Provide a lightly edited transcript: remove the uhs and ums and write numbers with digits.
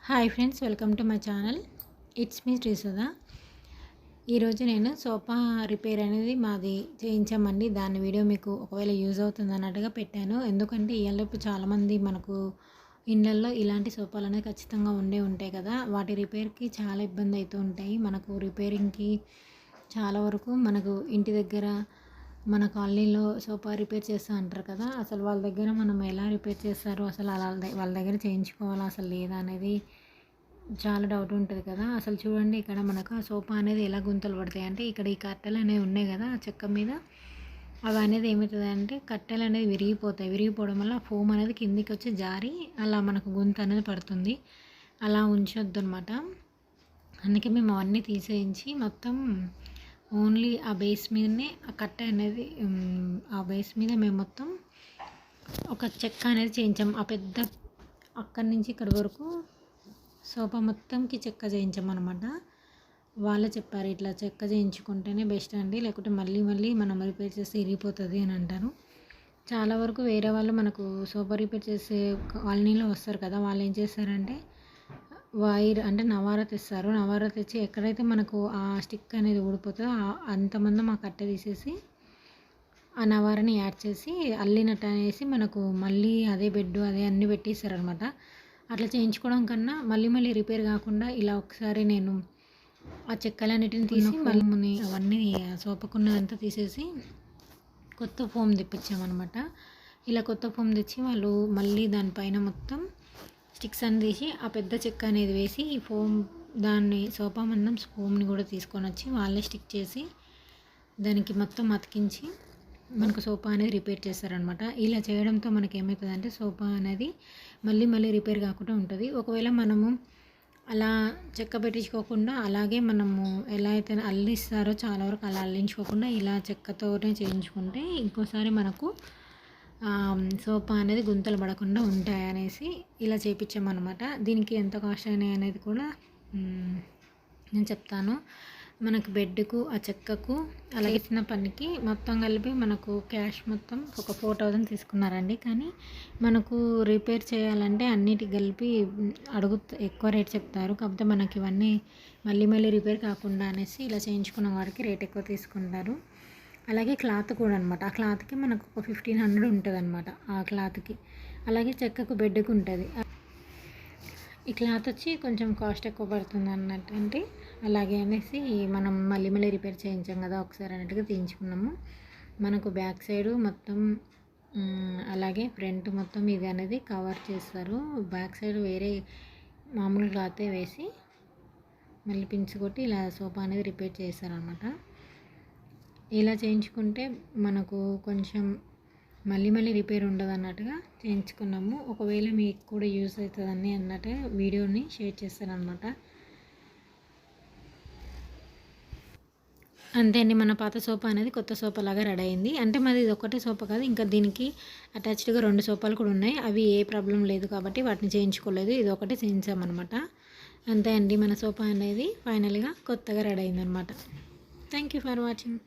Hi friends, welcome to my channel. It's me Srisudha. ఈరోజు నేను sofa repair అనేది మాది చేయించామండి. దాని వీడియో మీకు ఒకవేళ యూజ్ అవుతుంది అన్నట్టుగా పెట్టాను. ఎందుకంటే ఈలోపు చాలామంది మనకు ఇళ్ళల్లో ఇలాంటి సోఫాలు అనేది ఖచ్చితంగా ఉంటాయి కదా. వాటి రిపేర్కి చాలా ఇబ్బంది అవుతూ ఉంటాయి. మనకు రిపేరింగ్కి చాలా వరకు మనకు ఇంటి దగ్గర మన కాలనీలో సోఫా రిపేర్ చేస్తూ అంటారు కదా. అసలు వాళ్ళ దగ్గర మనం ఎలా రిపేర్ చేస్తారో, అసలు అలా వాళ్ళ దగ్గర చేయించుకోవాలా అసలు లేదా అనేది చాలా డౌట్ ఉంటుంది కదా. అసలు చూడండి, ఇక్కడ మనకు ఆ సోఫా అనేది ఎలా గుంతలు పడతాయి అంటే, ఇక్కడ ఈ కట్టెలు అనేవి ఉన్నాయి కదా ఆ చెక్క మీద, అవి అనేది ఏమవుతుంది అంటే కట్టెలు అనేది విరిగిపోవడం వల్ల ఫోమ్ అనేది కిందికి వచ్చి జారి అలా మనకు గుంత అనేది పడుతుంది. అలా ఉంచొద్దు అనమాట. అందుకే మేము అవన్నీ తీసేయించి మొత్తం ఓన్లీ ఆ బేస్ మీదనే ఆ కట్టె అనేది ఆ బేస్ మీద మేము మొత్తం ఒక చెక్క అనేది చేయించాం. ఆ పెద్ద అక్కడి నుంచి ఇక్కడి వరకు సోఫా మొత్తంకి చెక్క చేయించామన్నమాట. వాళ్ళే చెప్పారు, ఇట్లా చెక్క చేయించుకుంటేనే బెస్ట్ అండి, లేకుంటే మళ్ళీ మనం రిపేర్ చేస్తే ఇరిగిపోతుంది అని అంటారు. చాలా వరకు వేరే వాళ్ళు మనకు సోఫా రిపేర్ చేసే కాలనీలో వస్తారు కదా, వాళ్ళు ఏం చేస్తారంటే వైర్ అంటే నవారా తెస్తారు. నవారా తెచ్చి ఎక్కడైతే మనకు ఆ స్టిక్ అనేది ఊడిపోతుందో అంతమంది మా కట్టె తీసేసి ఆ నవారని యాడ్ చేసి అల్లినట్టు అనేసి మనకు మళ్ళీ అదే బెడ్ అదే అన్నీ పెట్టేస్తారనమాట. అట్లా చేయించుకోవడం కన్నా మళ్ళీ రిపేర్ కాకుండా ఇలా ఒకసారి నేను ఆ చెక్కలన్నిటిని తీసి మళ్ళీ అవన్నీ సోపకున్నదంతా తీసేసి కొత్త ఫోమ్ తెప్పించామన్నమాట. ఇలా కొత్త ఫోమ్ తెచ్చి వాళ్ళు మళ్ళీ దానిపైన మొత్తం స్టిక్స్ అని తీసి ఆ పెద్ద చెక్క అనేది వేసి ఈ ఫోమ్ దాన్ని సోఫా మందం ఫోమ్ని కూడా తీసుకొని వచ్చి వాళ్ళే స్టిక్ చేసి దానికి మొత్తం అతికించి మనకు సోఫా అనేది రిపేర్ చేస్తారనమాట. ఇలా చేయడంతో మనకి ఏమవుతుందంటే సోఫా అనేది మళ్ళీ రిపేర్ కాకుండా ఉంటుంది. ఒకవేళ మనము అలా చెక్క పెట్టించుకోకుండా అలాగే మనము ఎలా అయితే అల్లిస్తారో చాలా వరకు అలా అల్లించుకోకుండా ఇలా చెక్కతోనే చేయించుకుంటే ఇంకోసారి మనకు సోఫా అనేది గుంతలు పడకుండా ఉంటాయి అనేసి ఇలా చేయించామన్నమాట. దీనికి ఎంత కాస్ట్ అయినాయి అనేది కూడా నేను చెప్తాను. మనకు బెడ్కు ఆ చెక్కకు అలాగే చిన్న పనికి మొత్తం కలిపి మనకు క్యాష్ మొత్తం ఒక 4000 తీసుకున్నారండి. కానీ మనకు రిపేర్ చేయాలంటే అన్నిటికి కలిపి ఎక్కువ రేట్ చెప్తారు. కాకపోతే మనకి ఇవన్నీ మళ్ళీ రిపేర్ కాకుండా అనేసి ఇలా చేయించుకున్న వాడికి రేట్ ఎక్కువ తీసుకుంటారు. అలాగే క్లాత్ కూడా అనమాట. ఆ క్లాత్కి మనకు ఒక 1500 ఉంటుంది అనమాట ఆ క్లాత్కి. అలాగే చెక్కకు బెడ్కు ఉంటుంది. ఈ క్లాత్ వచ్చి కొంచెం కాస్ట్ ఎక్కువ పడుతుంది అన్నట్టు. అంటే అలాగే అనేసి మనం మళ్ళీ రిపేర్ చేయించాం కదా ఒకసారి అన్నట్టుగా తీయించుకున్నాము. మనకు బ్యాక్ సైడు మొత్తం అలాగే ఫ్రంట్ మొత్తం ఇది అనేది కవర్ చేస్తారు. బ్యాక్ సైడ్ వేరే మామూలు క్లాతే వేసి మళ్ళీ పిన్స్ కొట్టి ఇలా సోఫా అనేది రిపేర్ చేస్తారనమాట. ఇలా చేయించుకుంటే మనకు కొంచెం మళ్ళీ రిపేర్ ఉండదు అన్నట్టుగా చేయించుకున్నాము. ఒకవేళ మీకు కూడా యూజ్ అవుతుందని అన్నట్టుగా వీడియోని షేర్ చేస్తానన్నమాట. అంతే అండి, మన పాత సోఫా అనేది కొత్త సోఫా లాగా రెడీ అయింది. అంటే మాది ఇది ఒకటే సోఫా కాదు, ఇంకా దీనికి అటాచ్డ్గా 2 సోఫాలు కూడా ఉన్నాయి. అవి ఏ ప్రాబ్లం లేదు కాబట్టి వాటిని చేయించుకోలేదు, ఇది ఒకటే చేయించామన్నమాట. అంతే అండి, మన సోఫా అనేది ఫైనల్గా కొత్తగా రెడీ అయిందనమాట. Thank you for watching.